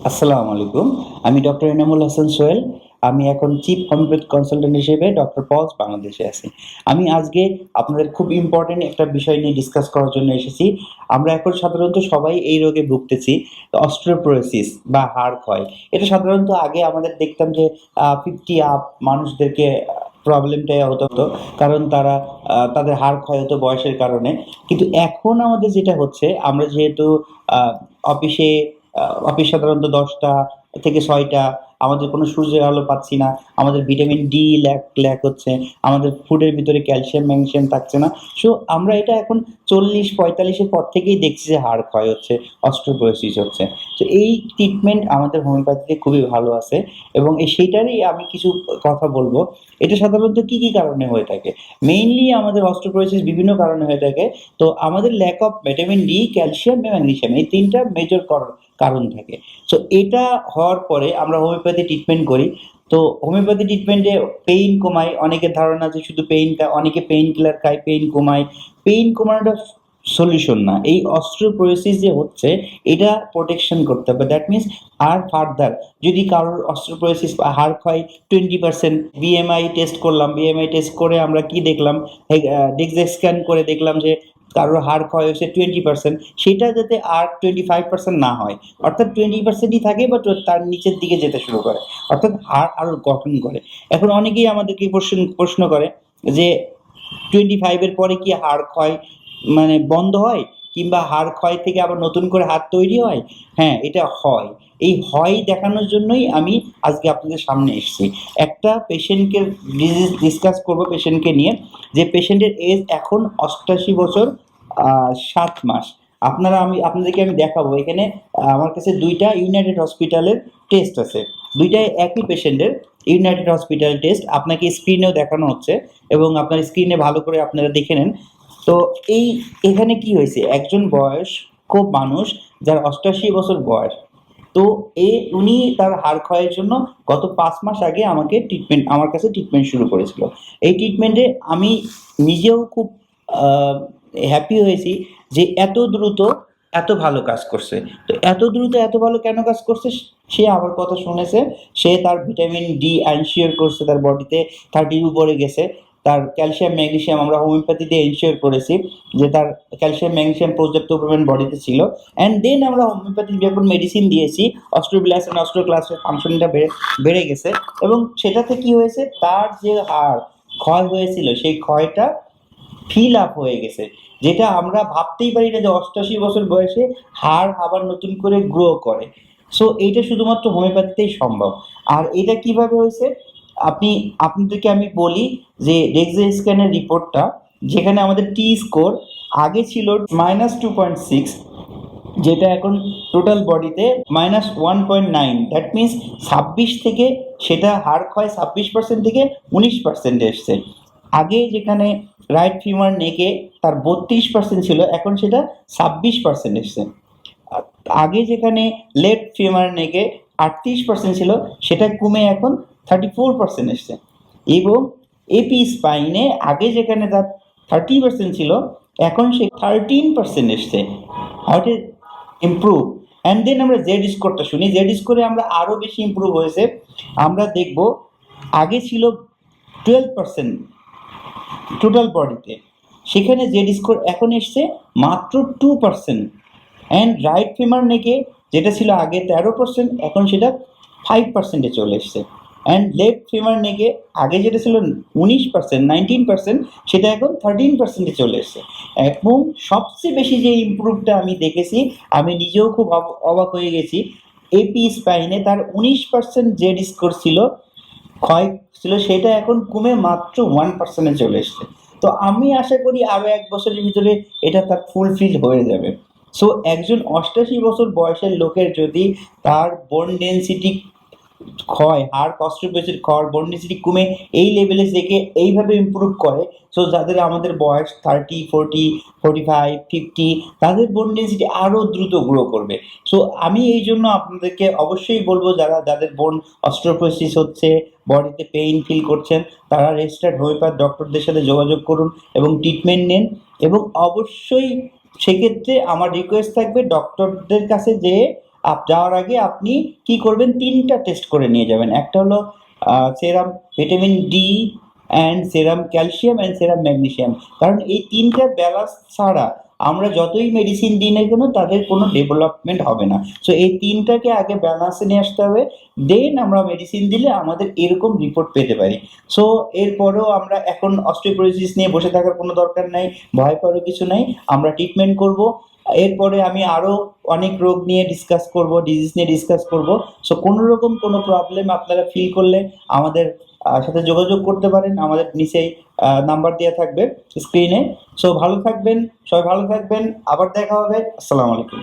আসসালামু আলাইকুম। আমি ডক্টর এনামুল হাসান সোহেল। আমি এখন চিফ হোমিওপ্যাথি কনসালটেন্ট হিসেবে ডক্টর পলস বাংলাদেশে আছি। আমি আজকে আপনাদের খুব ইম্পোর্টেন্ট একটা বিষয় নিয়ে ডিসকাস করার জন্য এসেছি। আমরা এখন সাধারণত সবাই এই রোগে ভুগতেছি। অস্টিওপোরোসিস বা হাড় ক্ষয়। এটা সাধারণত আগে আমাদের দেখতাম যে 50 আপ মানুষদেরকে প্রবলেমটা হতো। কারণ তারা তাদের হাড় ক্ষয় হতো বয়সের কারণে। কিন্তু এখন আমাদের যেটা হচ্ছে আমরা যেহেতু আ অফিসে অফিস সাধারণত ১০টা থেকে ৬টা আমাদের কোনো সূর্যের আলো পাচ্ছি না। আমাদের ভিটামিন ডি ল্যাক হচ্ছে। আমাদের ফুডের ভিতরে ক্যালসিয়াম, ম্যাগনেসিয়াম থাকছে না। সো আমরা এটা এখন ৪০-৪৫ এর পর থেকেই দেখছি যে হাড় ক্ষয় হচ্ছে, অস্টিওপোরোসিস হচ্ছে। তো এই ট্রিটমেন্ট আমাদের হোমিওপ্যাথিতে খুবই ভালো আছে এবং সেইটারই আমি কিছু কথা বলব। এটা সাধারণত কি কারণে হয়ে থাকে? মেইনলি আমাদের অস্টিওপোরোসিস বিভিন্ন কারণে হয়ে থাকে। তো আমাদের lack of vitamin D, calcium, magnesium এই ৩ টা মেজর কারণ থাকে। সো এটা হওয়ার পরে আমরা হোমিওপ্যাথি ট্রিটমেন্ট করি। তো হোমিওপ্যাথি ট্রিটমেন্টে পেইন কমায়। অনেকের ধারণা যে শুধু অনেকে পেইন কিলার খায়, পেইন কমায়। পেইন কমানোটা সলিউশন না। এই অস্টিওপোরোসিস যে হচ্ছে এটা প্রোটেকশন করতে হবে। দ্যাট মিনস আর ফার্দার যদি কারোর অস্টিওপোরোসিস বা হাড় ক্ষয় 20% বিএমআই টেস্ট করলাম। বিএমআই টেস্ট করে আমরা কি দেখলাম? DEXA স্ক্যান করে দেখলাম যে কারোর হাড় ক্ষয় হয়েছে 20%, সেটা যাতে আর 25% না হয়। অর্থাৎ 20% ই থাকে বাট তার নিচের দিকে যেতে শুরু করে। অর্থাৎ হাড় আরো গঠন করে। এখন অনেকেই আমাদেরকে প্রশ্ন করে যে 25 এর পরে কি হাড় ক্ষয় মানে বন্ধ হয়? কিংবা হাড় ক্ষয় থেকে আবার নতুন করে হাড় তৈরি হয়? হ্যাঁ, এটা হয়। এই হয় দেখানোর জন্যই আমি আজকে আপনাদের সামনে এসেছি। একটা পেশেন্টকে ডিসকাস করব পেশেন্টকে নিয়ে, যে পেশেন্টের এজ এখন ৮৮ বছর ৭ মাস। আপনাদেরকে আমি দেখাবো এখানে আমার কাছে ২ টা ইউনাইটেড হসপিটালের টেস্ট আছে। ২ টাই একই পেশেন্টের ইউনাইটেড হসপিটাল টেস্ট আপনাকে স্ক্রিনেও দেখানো হচ্ছে এবং আপনার স্ক্রিনে ভালো করে আপনারা দেখে নেন। তো এখানে কি হয়েছে? একজন বয়স্ক মানুষ যার ৮৮ বছর বয়স। তো উনি তার হাড় ক্ষয়ের জন্য গত ৫ মাস আগে আমার কাছে ট্রিটমেন্ট শুরু করেছিল। এই ট্রিটমেন্টে আমি নিজেও খুব আ হ্যাপি হয়েছি যে এত দ্রুত এত ভালো কাজ করছে। তো এত দ্রুত এত ভালো কেন কাজ করছে? সে আমার কথা শুনেছে। সে তার ভিটামিন ডি এনশিওর করছে তার বডিতে 30 এর উপরে গেছে। তার ক্যালসিয়াম, ম্যাগনেসিয়াম আমরা হোমিওপ্যাথি দিয়ে এনশিওর করেছি যে তার ক্যালসিয়াম, ম্যাগনেসিয়াম পর্যাপ্ত পরিমাণ বডিতে ছিল। অ্যান্ড দেন আমরা হোমিওপ্যাথি যখন মেডিসিন দিয়েছি, অস্টিওব্লাস্ট অ্যান্ড অস্টিওক্লাস্টের ফাংশনটা বেড়ে গেছে এবং সেটাতে কি হয়েছে? তার যে হাড় ক্ষয় হয়েছিল সেই ক্ষয়টা ফিল আপ হয়ে গেছে। যেটা আমরা ভাবতেই পারি না যে ৮৮ বছর বয়সে হাড় আবার নতুন করে গ্রো করে। সো এইটা শুধুমাত্র হোমিওপ্যাথিতেই সম্ভব। আর এটা কিভাবে হয়েছে? আপনাদেরকে আমি বলি যে DEXA স্ক্যানের রিপোর্টটা, যেখানে আমাদের টি স্কোর আগে ছিল -2.6, যেটা এখন টোটাল বডিতে -1.9। দ্যাট মিনস ২৬ থেকে সেটা হাড় ক্ষয় ২৬% থেকে ১৯% এসছে। আগে যেখানে রাইট ফিমার নেকে তার ৩২% ছিল, এখন সেটা ২৬% এসছে। আ আগে যেখানে লেফট ফিমার নেকে ৩৮% ছিল, সেটা কমে এখন 34% এসছে। এবং এপি স্পাইনে আগে যেখানে তার 30% ছিল, এখন সে 13% এসছে। What is improve? And then আমরা জেড স্কোরটা শুনি। জেড স্কোরে আমরা আরো বেশি ইমপ্রুভ হয়েছে। আমরা দেখব আগে ছিল 12% টোটাল বডিতে, সেখানে জেড স্কোর এখন এসছে মাত্র 2%। অ্যান্ড রাইট ফিমার নেকে যেটা ছিল আগে 13%, এখন সেটা 5% এ চলে এসছে। অ্যান্ড লেফট ফিমার নেকে আগে যেটা ছিল 19%, সেটা এখন 13% এ চলে এসছে। এবং সবচেয়ে বেশি যে ইমপ্রুভটা আমি দেখেছি, আমি নিজেও খুব অবাক হয়ে গেছি। এপি স্পাইনে তার 19% জেড স্কোর ছিল, ক্ষয় ছিল, সেটা এখন কমে মাত্র 1% এ চলে এসছে। তো আমি আশা করি আরো ১ বছরের ভিতরে এটা তার ফুলফিল হয়ে যাবে। সো একজন ৮৮ বছর বয়সের লোকের যদি তার বোন ডেনসিটি ক্ষয়, হাড় অস্টিওপোরোসিস ক্ষয়, বোন ডেনসিটি কমে এই লেভেলে থেকে এইভাবে ইমপ্রুভ করে, সো যাদের আমাদের বয়স 30, 40, 45, 50, তাদের বোন ডেনসিটি আরো দ্রুত গ্রো করবে। সো আমি এইজন্য আপনাদেরকে অবশ্যই বলব, যাদের বোন অস্টিওপোরোসিস হচ্ছে, বডিতে পেইন ফিল করছেন, তারা রেজিস্টার্ড হোমিওপ্যাথ ডক্টরদের সাথে যোগাযোগ করুন এবং ট্রিটমেন্ট নেন। এবং অবশ্যই সেক্ষেত্রে আমার রিকোয়েস্ট থাকবে ডক্টরদের কাছে যেয়ে যাওয়ার আগে আপনি কি করবেন, ৩টা টেস্ট করে নিয়ে যাবেন। একটা হলো serum vitamin D and serum calcium and serum magnesium. কারণ এই ৩টা ব্যালান্স ছাড়া আমরা যতই মেডিসিন দিই না কেন তাদের কোনো ডেভেলপমেন্ট হবে না। সো এই ৩টাকে আগে ব্যালান্সে নিয়ে আসতে হবে, দেন আমরা মেডিসিন দিলে আমাদের এরকম রিপোর্ট পেতে পারি। সো এরপরেও আমরা এখন অস্টিওপোরোসিস নিয়ে বসে থাকার কোনো দরকার নাই, ভয় পাওয়ারও কিছু নাই। আমরা ট্রিটমেন্ট করব। এরপরে আমি আরো অনেক রোগ নিয়ে ডিসকাস করব, ডিজিজ নিয়ে ডিসকাস করব। সো কোনো রকম কোনো প্রবলেম আপনারা ফিল করলে আমাদের সাথে যোগাযোগ করতে পারেন। আমাদের নিচেই নাম্বার দেয়া থাকবে স্ক্রিনে। সো ভালো থাকবেন, সবাই ভালো থাকবেন। আবার দেখা হবে। আসসালামু আলাইকুম।